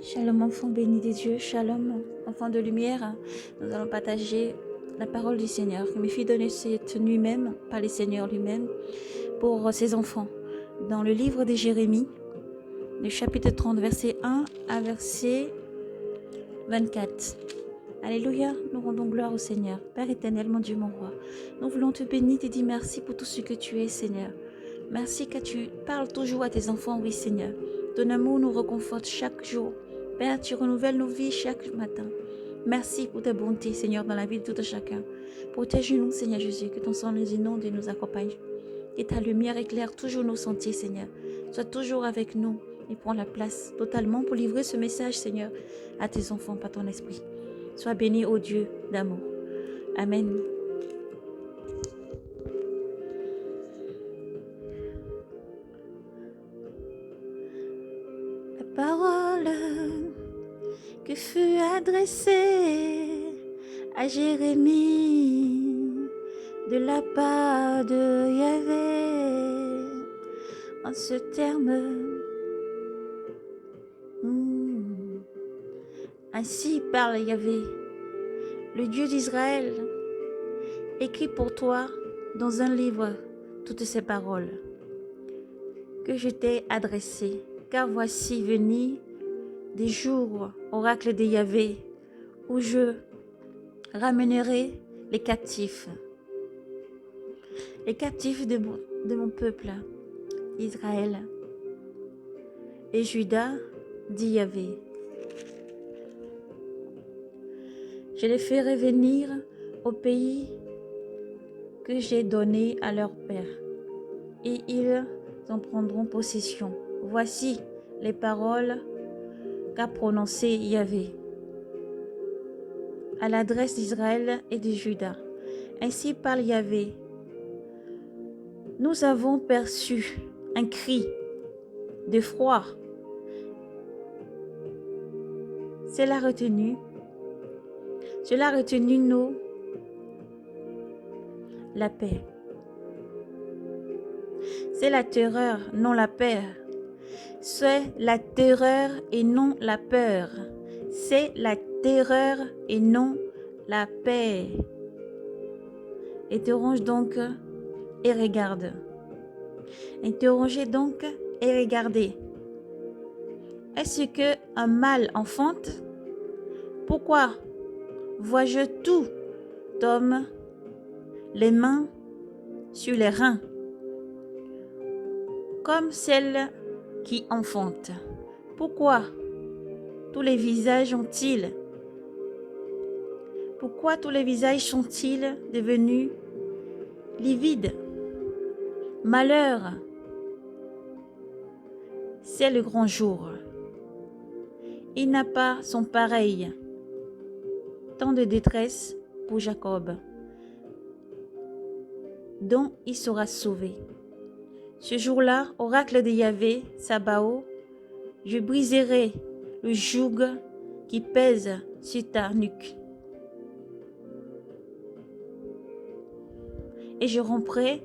Shalom, enfant béni des dieux, shalom, enfant de lumière. Nous allons partager la parole du Seigneur, qui me fit donner cette nuit même, par le Seigneur lui-même, pour ses enfants. Dans le livre de Jérémie, le chapitre 30, verset 1 à verset 24. Alléluia, nous rendons gloire au Seigneur. Père éternel, mon Dieu, mon roi, nous voulons te bénir, te dire merci pour tout ce que tu es, Seigneur. Merci que tu parles toujours à tes enfants, oui, Seigneur. Ton amour nous réconforte chaque jour. Père, tu renouvelles nos vies chaque matin. Merci pour ta bonté, Seigneur, dans la vie de tout chacun. Protège-nous, Seigneur Jésus, que ton sang nous inonde et nous accompagne. Que ta lumière éclaire toujours nos sentiers, Seigneur. Sois toujours avec nous et prends la place totalement pour livrer ce message, Seigneur, à tes enfants par ton esprit. Sois béni, ô Dieu d'amour. Amen. La parole que fut adressée à Jérémie de la part de Yahvé en ce terme. Ainsi parle Yahvé, le Dieu d'Israël, écrit pour toi dans un livre toutes ces paroles que je t'ai adressées, car voici venir des jours, oracle de Yahvé, où je ramènerai les captifs de mon peuple, Israël et Juda, dit Yahvé. Je les ferai venir au pays que j'ai donné à leur père, et ils en prendront possession. Voici les paroles qu'a prononcées Yahvé à l'adresse d'Israël et de Juda. Ainsi parle Yahvé. Nous avons perçu un cri de froid. Cela a retenu nous la paix. C'est la terreur, non la peur. C'est la terreur et non la peur. C'est la terreur et non la paix. Interroge donc et regarde. Interrogez donc et regardez. Est-ce que un mâle enfante? Pourquoi vois-je tout homme les mains sur les reins, comme celle qui enfante? Pourquoi tous les visages ont-ils? Pourquoi tous les visages sont-ils devenus livides? Malheur, c'est le grand jour. Il n'a pas son pareil. Tant de détresse pour Jacob, dont il sera sauvé. Ce jour-là, oracle de Yahvé, Sabaoth, je briserai le joug qui pèse sur ta nuque, et je romprai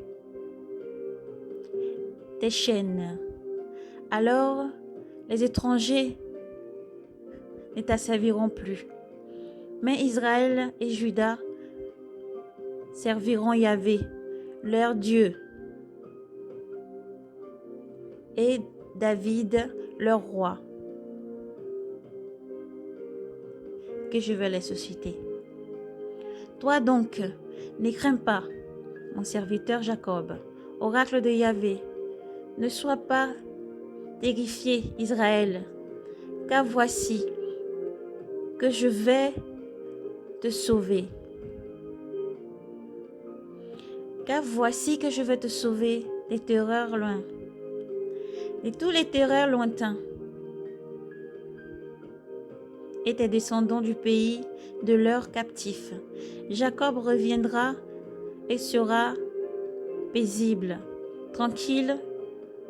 tes chaînes. Alors les étrangers ne t'asserviront plus, mais Israël et Juda serviront Yahvé, leur Dieu, et David, leur roi, que je vais les susciter. Toi donc, ne crains pas, mon serviteur Jacob, oracle de Yahvé, ne sois pas terrifié, Israël, car voici que je vais te sauver. Car voici que je vais te sauver des terreurs loin, de tous les terreurs lointains, et tes descendants du pays de leurs captifs. Jacob reviendra et sera paisible, tranquille,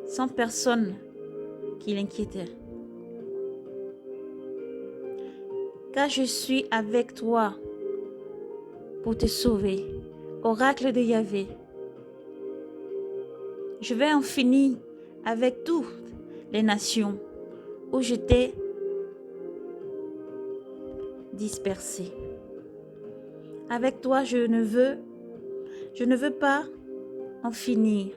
sans personne qui l'inquiétait. Car je suis avec toi pour te sauver, oracle de Yahvé. Je vais en finir avec toutes les nations où je t'ai dispersés. Avec toi, je ne veux pas en finir,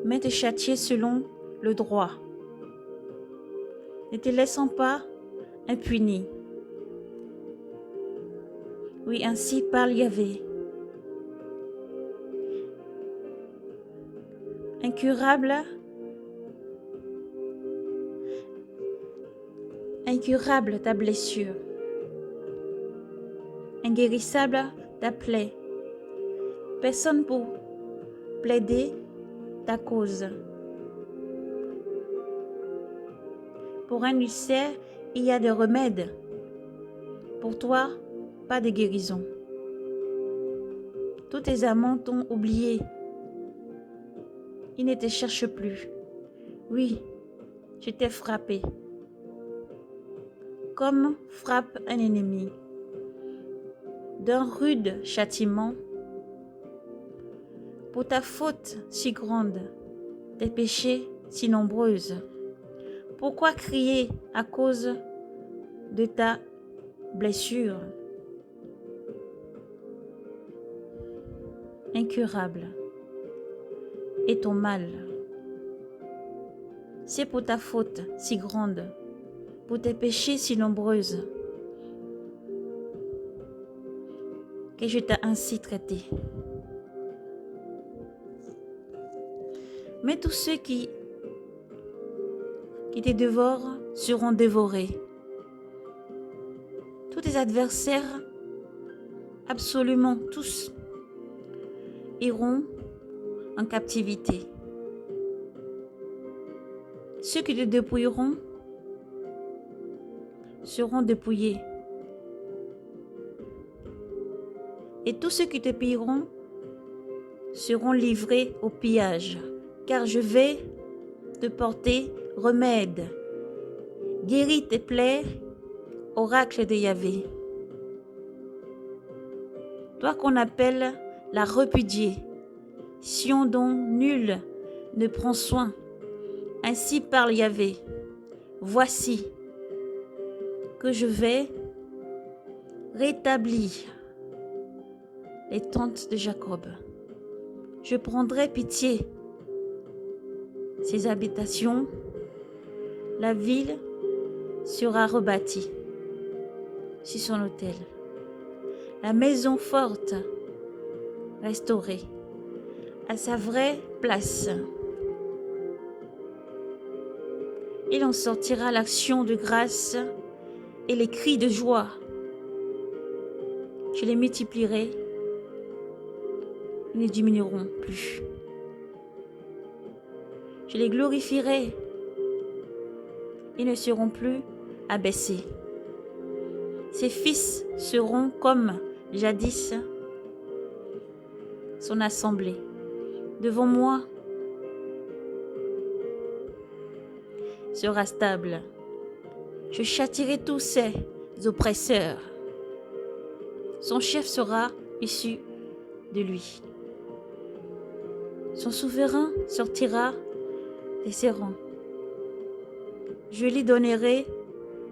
mais te châtier selon le droit, ne te laissant pas impuni. Oui, ainsi parle Yahvé. Incurable ta blessure, inguérissable ta plaie. Personne pour plaider ta cause. Pour un ulcère, il y a des remèdes. Pour toi, pas de guérison. Tous tes amants t'ont oublié. Ils ne te cherchent plus. Oui, je t'ai frappé. Comme frappe un ennemi. D'un rude châtiment. Pour ta faute si grande, tes péchés si nombreuses. Pourquoi crier à cause de ta blessure? Incurable est ton mal. C'est pour ta faute si grande, pour tes péchés si nombreuses, que je t'ai ainsi traité. Mais tous ceux qui te dévorent seront dévorés. Tous tes adversaires, absolument tous, iront en captivité. Ceux qui te dépouilleront seront dépouillés. Et tous ceux qui te pilleront seront livrés au pillage. Car je vais te porter remède. Guéris tes plaies, oracle de Yahvé. Toi qu'on appelle la repudiée, Sion dont nul ne prend soin. Ainsi parle Yahvé. Voici que je vais rétablir les tentes de Jacob. Je prendrai pitié ses habitations, la ville sera rebâtie sur son autel. La maison forte restaurée à sa vraie place. Il en sortira l'action de grâce et les cris de joie. Je les multiplierai, ils ne diminueront plus. Je les glorifierai, ils ne seront plus abaissés. Ses fils seront comme jadis son assemblée. Devant moi sera stable. Je châtierai tous ses oppresseurs. Son chef sera issu de lui. Son souverain sortira de ses rangs. Je lui donnerai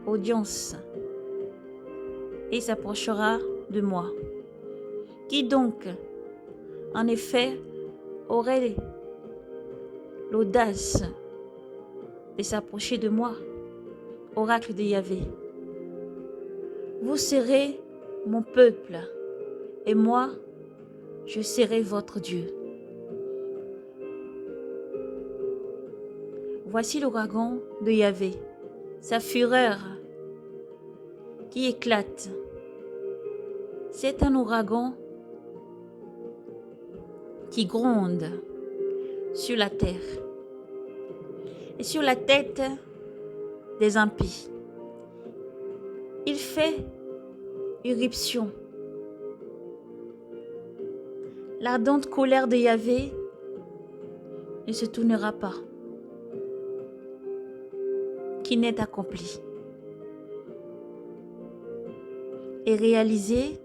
audience et s'approchera de moi. Qui donc, en effet, aurait l'audace de s'approcher de moi, oracle de Yahvé? Vous serez mon peuple, et moi, je serai votre Dieu. Voici l'ouragan de Yahvé, sa fureur qui éclate. C'est un ouragan qui gronde sur la terre et sur la tête des impies. Il fait irruption. L'ardente colère de Yahvé ne se tournera pas, qui n'est accompli et réaliser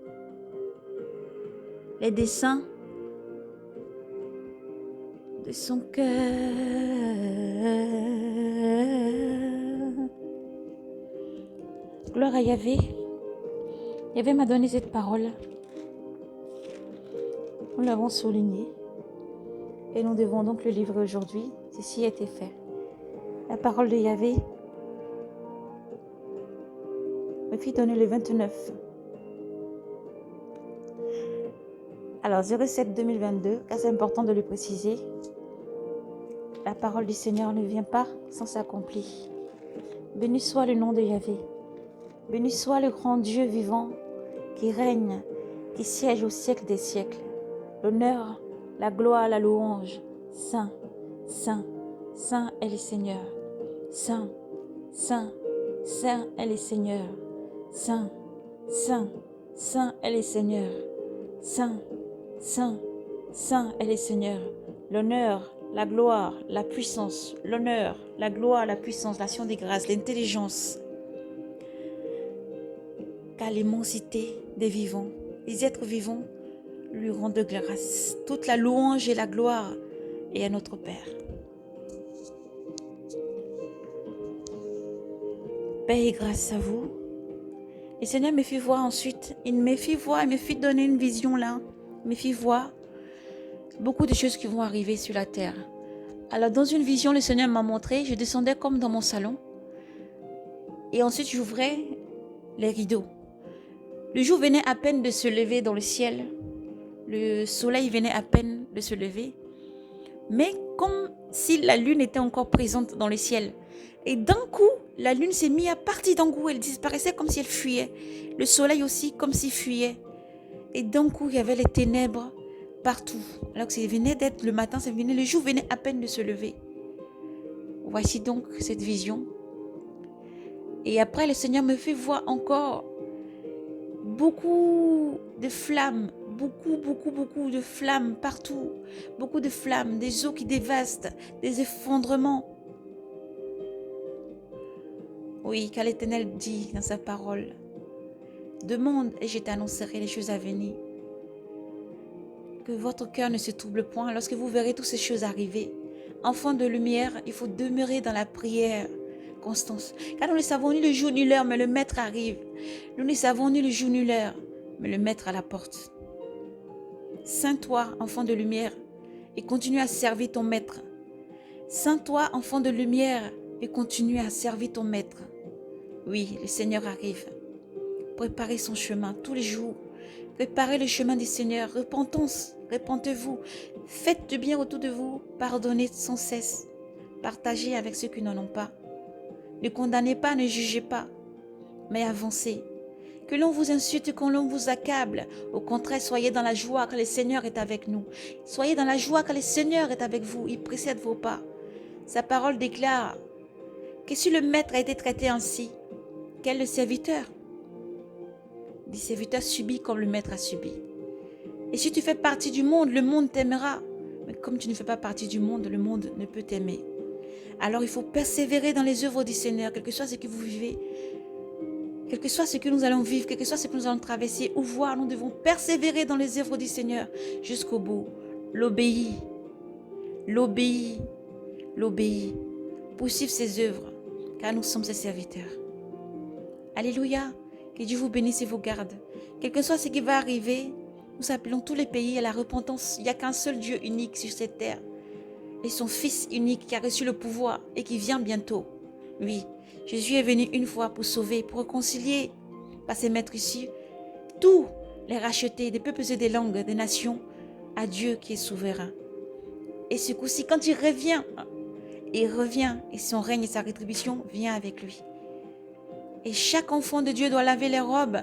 les desseins de son cœur. Gloire à Yahvé. Yahvé m'a donné cette parole. Nous l'avons souligné et nous devons donc le livrer aujourd'hui. Ceci a été fait. La parole de Yahvé me fit donner le 29. Alors 07-2022, car c'est important de le préciser. La parole du Seigneur ne vient pas sans s'accomplir. Béni soit le nom de Yahvé. Béni soit le grand Dieu vivant qui règne, qui siège au siècle des siècles. L'honneur, la gloire, la louange. Saint, Saint, Saint est le Seigneur. Saint, Saint, Saint est le Seigneur. Saint, Saint, Saint est le Seigneur. Saint, Saint, Saint est le Seigneur. L'honneur, la gloire, la puissance, l'honneur, la gloire, la puissance, l'action des grâces, l'intelligence, car l'immensité des vivants, les êtres vivants lui rendent grâce. Toute la louange et la gloire est à notre Père. Paix et grâce à vous. Le Seigneur me fit voir ensuite, il me fit donner une vision là, il me fit voir beaucoup de choses qui vont arriver sur la terre. Alors dans une vision, le Seigneur m'a montré, je descendais comme dans mon salon et ensuite j'ouvrais les rideaux. Le jour venait à peine de se lever dans le ciel, le soleil venait à peine de se lever, mais comme si la lune était encore présente dans le ciel. Et d'un coup, la lune s'est mise à partir d'un coup, elle disparaissait comme si elle fuyait. Le soleil aussi comme s'il fuyait. Et d'un coup, il y avait les ténèbres partout. Alors que ça venait d'être le matin, le jour venait à peine de se lever. Voici donc cette vision. Et après, le Seigneur me fait voir encore beaucoup de flammes, beaucoup de flammes partout. Beaucoup de flammes, des eaux qui dévastent, des effondrements. Oui, car l'Éternel dit dans sa parole, demande et je t'annoncerai les choses à venir. Que votre cœur ne se trouble point lorsque vous verrez toutes ces choses arriver. Enfants de lumière, il faut demeurer dans la prière, Constance. Car nous ne savons ni le jour ni l'heure, mais le Maître arrive. Nous ne savons ni le jour ni l'heure, mais le Maître à la porte. Saint-toi, enfant de lumière, et continue à servir ton Maître. Saint-toi, enfant de lumière, et continue à servir ton Maître. Oui, le Seigneur arrive. Préparez son chemin tous les jours. Préparez le chemin du Seigneur. Repentez-vous. Faites du bien autour de vous. Pardonnez sans cesse. Partagez avec ceux qui n'en ont pas. Ne condamnez pas, ne jugez pas, mais avancez. Que l'on vous insulte, que l'on vous accable. Au contraire, soyez dans la joie car le Seigneur est avec nous. Soyez dans la joie car le Seigneur est avec vous. Il précède vos pas. Sa parole déclare que si le Maître a été traité ainsi, quel le serviteur? Le serviteur subit comme le Maître a subi. Et si tu fais partie du monde, le monde t'aimera. Mais comme tu ne fais pas partie du monde, le monde ne peut t'aimer. Alors il faut persévérer dans les œuvres du Seigneur, quel que soit ce que vous vivez, quel que soit ce que nous allons vivre, quel que soit ce que nous allons traverser ou voir, nous devons persévérer dans les œuvres du Seigneur jusqu'au bout. L'obéir, poursuivre ses œuvres, car nous sommes ses serviteurs. Alléluia, que Dieu vous bénisse et vous garde. Quel que soit ce qui va arriver, nous appelons tous les pays à la repentance. Il n'y a qu'un seul Dieu unique sur cette terre. Et son Fils unique qui a reçu le pouvoir et qui vient bientôt. Oui, Jésus est venu une fois pour sauver, pour réconcilier, par ses maîtres ici, tous les racheter des peuples et des langues, des nations, à Dieu qui est souverain. Et ce coup-ci, quand il revient et son règne et sa rétribution vient avec lui. Et chaque enfant de Dieu doit laver les robes.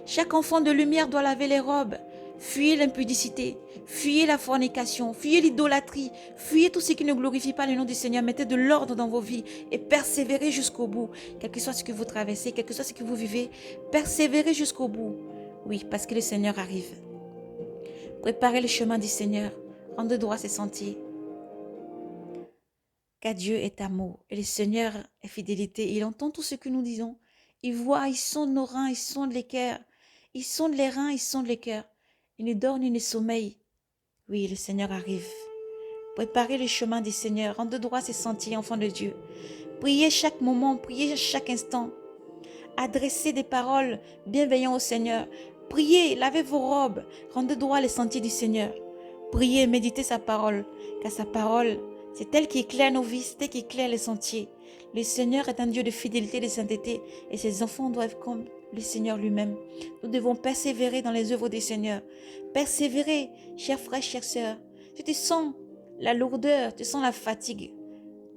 Chaque enfant de lumière doit laver les robes. Fuyez l'impudicité, fuyez la fornication, fuyez l'idolâtrie, fuyez tout ce qui ne glorifie pas le nom du Seigneur. Mettez de l'ordre dans vos vies et persévérez jusqu'au bout. Quel que soit ce que vous traversez, quel que soit ce que vous vivez, persévérez jusqu'au bout. Oui, parce que le Seigneur arrive. Préparez le chemin du Seigneur, rendez droit ses sentiers. Car Dieu est amour et le Seigneur est fidélité. Il entend tout ce que nous disons. Il voit, il sonde nos reins, il sonde les cœurs. Il sonde les reins, il sonde les cœurs. Il ne dort ni ne sommeille. Oui, le Seigneur arrive. Préparez le chemin du Seigneur. Rendez droit ses sentiers, enfants de Dieu. Priez chaque moment, priez chaque instant. Adressez des paroles bienveillantes au Seigneur. Priez, lavez vos robes, rendez droit les sentiers du Seigneur. Priez, méditez sa parole, car sa parole, c'est elle qui éclaire nos vies, c'est elle qui éclaire les sentiers. Le Seigneur est un Dieu de fidélité et de sainteté, et ses enfants doivent comme le Seigneur lui-même. Nous devons persévérer dans les œuvres du Seigneur. Persévérer, chers frères, chères sœurs. Si tu sens la lourdeur, tu sens la fatigue,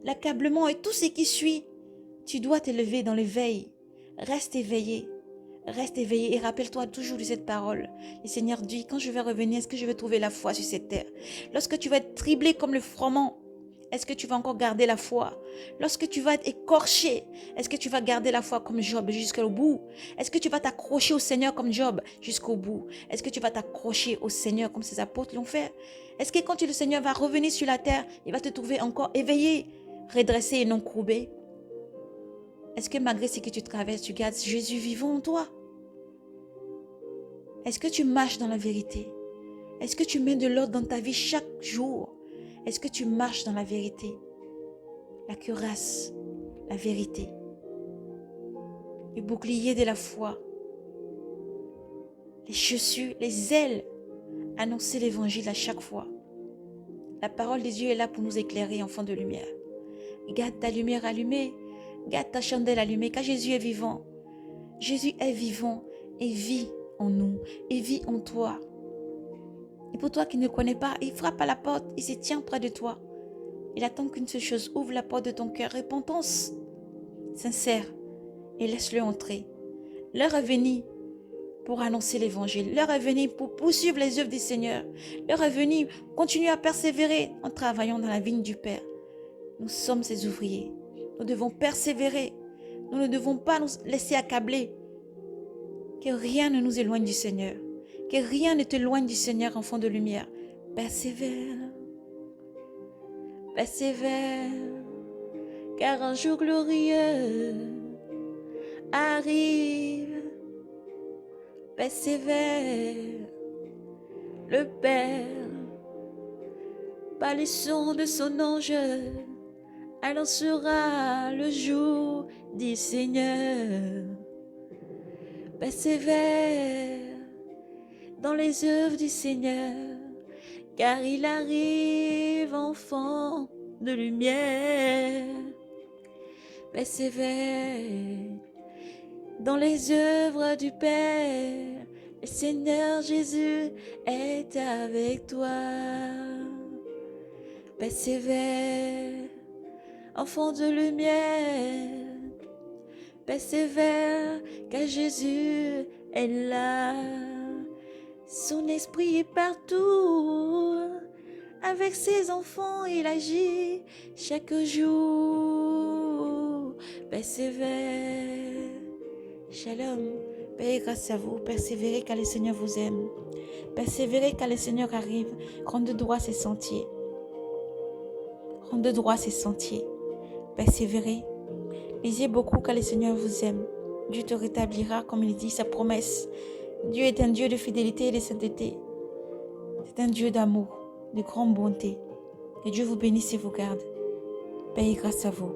l'accablement et tout ce qui suit, tu dois t'élever dans l'éveil. Reste éveillé. Reste éveillé et rappelle-toi toujours de cette parole. Le Seigneur dit, quand je vais revenir, est-ce que je vais trouver la foi sur cette terre? Lorsque tu vas être triblé comme le froment, est-ce que tu vas encore garder la foi? Lorsque tu vas être écorché, est-ce que tu vas garder la foi comme Job jusqu'au bout? Est-ce que tu vas t'accrocher au Seigneur comme Job jusqu'au bout? Est-ce que tu vas t'accrocher au Seigneur comme ses apôtres l'ont fait? Est-ce que quand le Seigneur va revenir sur la terre, il va te trouver encore éveillé, redressé et non courbé? Est-ce que malgré ce que tu traverses, tu gardes Jésus vivant en toi? Est-ce que tu marches dans la vérité? Est-ce que tu mets de l'ordre dans ta vie chaque jour? Est-ce que tu marches dans la vérité? La cuirasse, la vérité, le bouclier de la foi, les chaussures, les ailes, annoncer l'évangile à chaque fois. La parole de Dieu est là pour nous éclairer, enfants de lumière. Garde ta lumière allumée, garde ta chandelle allumée, car Jésus est vivant. Jésus est vivant et vit en nous, et vit en toi. Et pour toi qui ne connais pas, il frappe à la porte, il se tient près de toi. Il attend qu'une seule chose, ouvre la porte de ton cœur, repentance sincère, et laisse-le entrer. L'heure est venue pour annoncer l'évangile. L'heure est venue pour poursuivre les œuvres du Seigneur. L'heure est venue pour continuer à persévérer en travaillant dans la vigne du Père. Nous sommes ses ouvriers. Nous devons persévérer. Nous ne devons pas nous laisser accabler. Que rien ne nous éloigne du Seigneur. Que rien ne t'éloigne du Seigneur, enfant de lumière. Persévère. Persévère. Car un jour glorieux arrive. Persévère. Le Père, par les sons de son ange, annoncera le jour du Seigneur. Persévère dans les œuvres du Seigneur, car il arrive, enfant de lumière. Persévère dans les œuvres du Père, le Seigneur Jésus est avec toi. Persévère, enfant de lumière. Persévère, car Jésus est là. Son esprit est partout. Avec ses enfants, il agit chaque jour. Persévère. Shalom. Paix et grâce à vous. Persévérez car le Seigneur vous aime. Persévérez car le Seigneur arrive. Rendez droit ses sentiers. Rendez droit ses sentiers. Persévérez. Lisez beaucoup car le Seigneur vous aime. Dieu te rétablira comme il dit sa promesse. Dieu est un Dieu de fidélité et de sainteté. C'est un Dieu d'amour, de grande bonté. Que Dieu vous bénisse et vous garde. Paix et grâce à vous.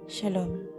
Shalom.